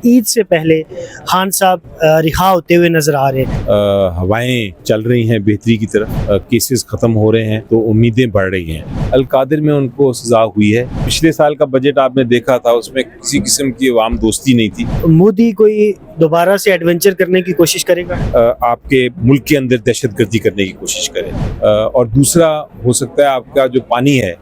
ईद से पहले खान साहब रिहा होते हुए नजर आ रहे हैं। हवाएं चल रही हैं बेहतरी की तरफ, केसेस ख़त्म हो रहे हैं तो उम्मीदें बढ़ रही हैं। अल-कादिर में उनको सज़ा हुई है। पिछले साल का बजट आपने देखा था, उसमें किसी किस्म की अवाम दोस्ती नहीं थी। मोदी कोई दोबारा से एडवेंचर करने की कोशिश करेगा? आपके मुल्क के अंदर दहशतगर्दी करने की कोशिश करे, और दूसरा हो सकता है आपका जो पानी है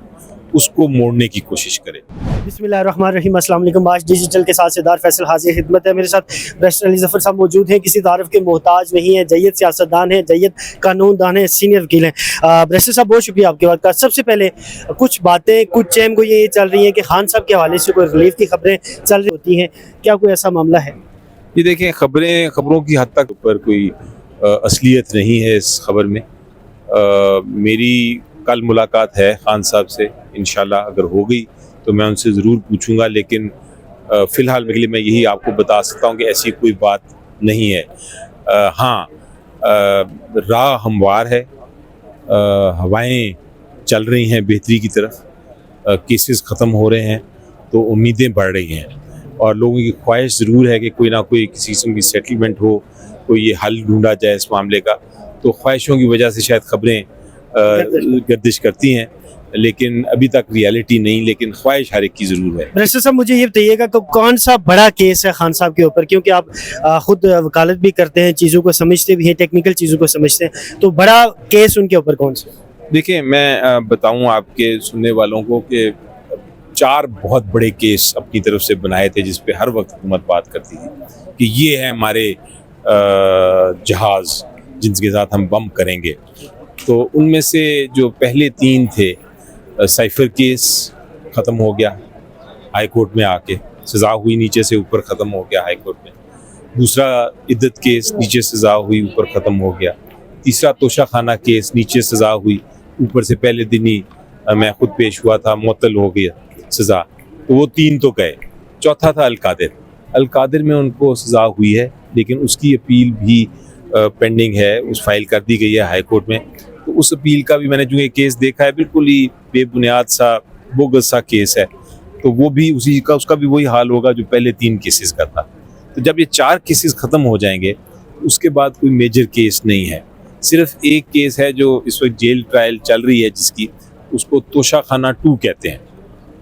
उसको मोड़ने की कोशिश करे। बिस्मिल्लाहिर्रहमानिर्रहीम, अस्सलाम वालेकुम। आज डिजिटल के साथ सिद्धार्थ फैसल हाजिर खिदमत है। मेरे साथ बैरिस्टर अली ज़फ़र साहब मौजूद हैं। किसी तारीफ के मोहताज नहीं है, जय्यद सियासतदान है, जय्यद कानूनदान है, सीनियर वकील हैं। बैरिस्टर साहब बहुत शुक्रिया आपके बात का। सबसे पहले कुछ बातें, कुछ चैम को ये चल रही हैं कि खान साहब के हवाले से कोई रिलीफ की खबरें चल रही होती हैं, क्या कोई ऐसा मामला है? ये देखें, खबरों की हद तक पर कोई असलियत नहीं है इस खबर में। मेरी कल मुलाकात है खान साहब से, इंशाल्लाह अगर हो गई तो मैं उनसे ज़रूर पूछूंगा, लेकिन फ़िलहाल के लिए मैं यही आपको बता सकता हूँ कि ऐसी कोई बात नहीं है। हाँ, राह हमवार है, हवाएं चल रही हैं बेहतरी की तरफ, केसेस ख़त्म हो रहे हैं तो उम्मीदें बढ़ रही हैं, और लोगों की ख्वाहिश ज़रूर है कि कोई ना कोई किसी किस्म की सेटलमेंट हो, कोई ये हल ढूंढा जाए इस मामले का। तो ख्वाहिशों की वजह से शायद खबरें गर्दिश करती हैं, लेकिन अभी तक रियलिटी नहीं, लेकिन ख्वाहिश हर एक की ज़रूर है। बैरिस्टर साहब, मुझे ये बताइएगा कि कौन सा बड़ा केस है खान साहब के ऊपर, क्योंकि आप खुद वकालत भी करते हैं, चीज़ों को समझते भी हैं, टेक्निकल चीज़ों को समझते हैं, तो बड़ा केस उनके ऊपर कौन सा? देखिए, मैं बताऊं आपके सुनने वालों को कि 4 बहुत बड़े केस अपनी तरफ से बनाए थे जिस पे हर वक्त हुकूमत बात करती थी कि ये है हमारे जहाज़ जिनके साथ हम बम करेंगे। तो उनमें से जो पहले 3 थे, साइफर केस ख़त्म हो गया हाई कोर्ट में आके, सज़ा हुई, नीचे से ऊपर ख़त्म हो गया हाई कोर्ट में। दूसरा इद्दत केस, नीचे सज़ा हुई, ऊपर ख़त्म हो गया। तीसरा तोशा खाना केस, नीचे सज़ा हुई, ऊपर से पहले दिन ही मैं खुद पेश हुआ था, मुअत्तल हो गया सज़ा। तो वो 3 तो गए। चौथा था अल-कादिर में उनको सज़ा हुई है, लेकिन उसकी अपील भी पेंडिंग है, उस फाइल कर दी गई है हाई कोर्ट में। तो उस अपील का भी मैंने जो ये केस देखा है, बिल्कुल ही बेबुनियाद सा, बोगस सा केस है, तो वो भी उसका भी वही हाल होगा जो पहले 3 केसेस का था। तो जब ये 4 केसेस ख़त्म हो जाएंगे उसके बाद कोई मेजर केस नहीं है। सिर्फ एक केस है जो इस वक्त जेल ट्रायल चल रही है, जिसकी उसको तोशा खाना 2 कहते हैं।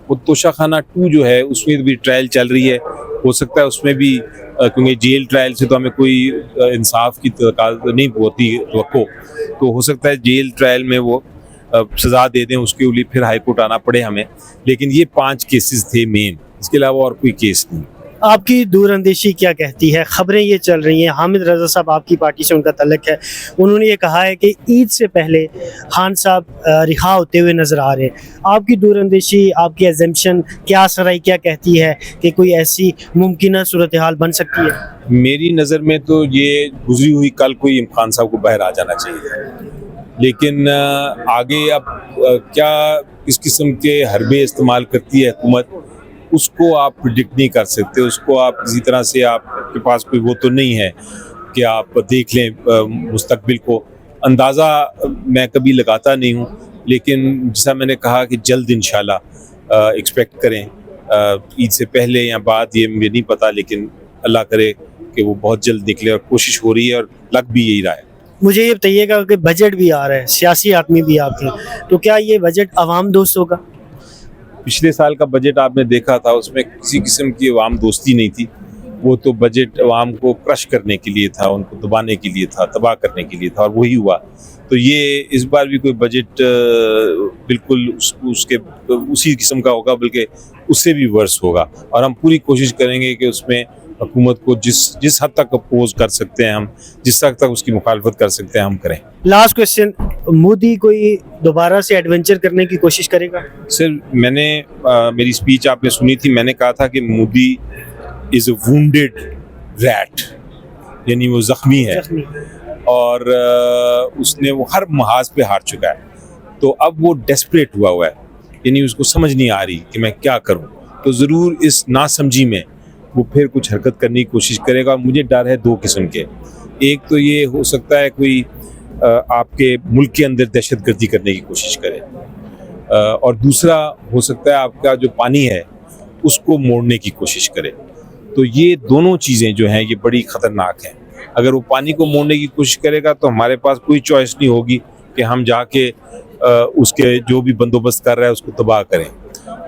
वो तोशा खाना 2 जो है उसमें भी ट्रायल चल रही है। हो सकता है उसमें भी, क्योंकि जेल ट्रायल से तो हमें कोई इंसाफ की नहीं होती रखो, तो हो सकता है जेल ट्रायल में वो सज़ा दे दें, उसके लिए फिर हाई कोर्ट आना पड़े हमें। लेकिन ये 5 केसेस थे मेन, इसके अलावा और कोई केस नहीं। आपकी दूरअंदेशी क्या कहती है? खबरें ये चल रही हैं, हामिद रज़ा साहब, आपकी पार्टी से उनका तल्लुक़ है, उन्होंने ये कहा है कि ईद से पहले खान साहब रिहा होते हुए नज़र आ रहे हैं। आपकी दूरअंदेशी, आपकी एजम्पशन क्या सराई क्या कहती है कि कोई ऐसी मुमकिन सूरत हाल बन सकती है? मेरी नज़र में तो ये गुजरी हुई कल कोई खान साहब को बाहर आ जाना चाहिए, लेकिन आगे अब क्या किस किस्म के हरबे इस्तेमाल करती है हुकूमत, उसको आप प्रिडिक्ट नहीं कर सकते। उसको आप किसी तरह से, आपके पास कोई वो तो नहीं है कि आप देख लें मुस्तकबिल को। अंदाज़ा मैं कभी लगाता नहीं हूँ, लेकिन जैसा मैंने कहा कि जल्द इंशाल्लाह एक्सपेक्ट करें, ईद से पहले या बाद ये मुझे नहीं पता, लेकिन अल्लाह करे कि वो बहुत जल्द निकले, और कोशिश हो रही है और लग भी यही रहा है। मुझे ये बताइएगा कि बजट भी आ रहा है, सियासी आदमी भी आपके, तो क्या ये बजट अवाम दोस्त होगा? पिछले साल का बजट आपने देखा था, उसमें किसी किस्म की अवाम दोस्ती नहीं थी। वो तो बजट अवाम को क्रश करने के लिए था, उनको दबाने के लिए था, तबाह करने के लिए था, और वही हुआ। तो ये इस बार भी कोई बजट बिल्कुल उसी किस्म का होगा, बल्कि उससे भी वर्स होगा। और हम पूरी कोशिश करेंगे कि उसमें हुकूमत को जिस हद तक अपोज कर सकते हैं हम, जिस हद तक उसकी मुखालफत कर सकते हैं, हम करें। लास्ट क्वेश्चन, मोदी कोई दोबारा से एडवेंचर करने की कोशिश करेगा? सर, मैंने मेरी स्पीच आपने सुनी थी, मैंने कहा था कि Modi is a wounded rat, यानी वो ज़ख्मी है, और उसने वो हर महाज पे हार चुका है। तो अब वो डेस्परेट हुआ है, यानी उसको समझ नहीं आ रही कि मैं क्या करूं। तो ज़रूर इस नासमझी में वो फिर कुछ हरकत करने की कोशिश करेगा। मुझे डर है 2 किस्म के। एक तो ये हो सकता है कोई आपके मुल्क के अंदर दहशतगर्दी करने की कोशिश करे, और दूसरा हो सकता है आपका जो पानी है उसको मोड़ने की कोशिश करे। तो ये दोनों चीज़ें जो हैं ये बड़ी ख़तरनाक हैं। अगर वो पानी को मोड़ने की कोशिश करेगा तो हमारे पास कोई चॉइस नहीं होगी कि हम जाके उसके जो भी बंदोबस्त कर रहा है उसको तबाह करें।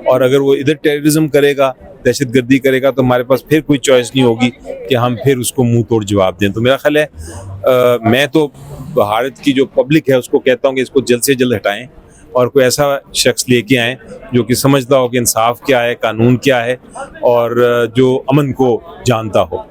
और अगर वो इधर टेररिज्म करेगा, दहशतगर्दी करेगा, तो हमारे पास फिर कोई चॉइस नहीं होगी कि हम फिर उसको मुंह तोड़ जवाब दें। तो मेरा ख्याल है मैं तो भारत की जो पब्लिक है उसको कहता हूँ कि इसको जल्द से जल्द हटाएं और कोई ऐसा शख्स लेके आएं जो कि समझता हो कि इंसाफ क्या है, कानून क्या है और जो अमन को जानता हो।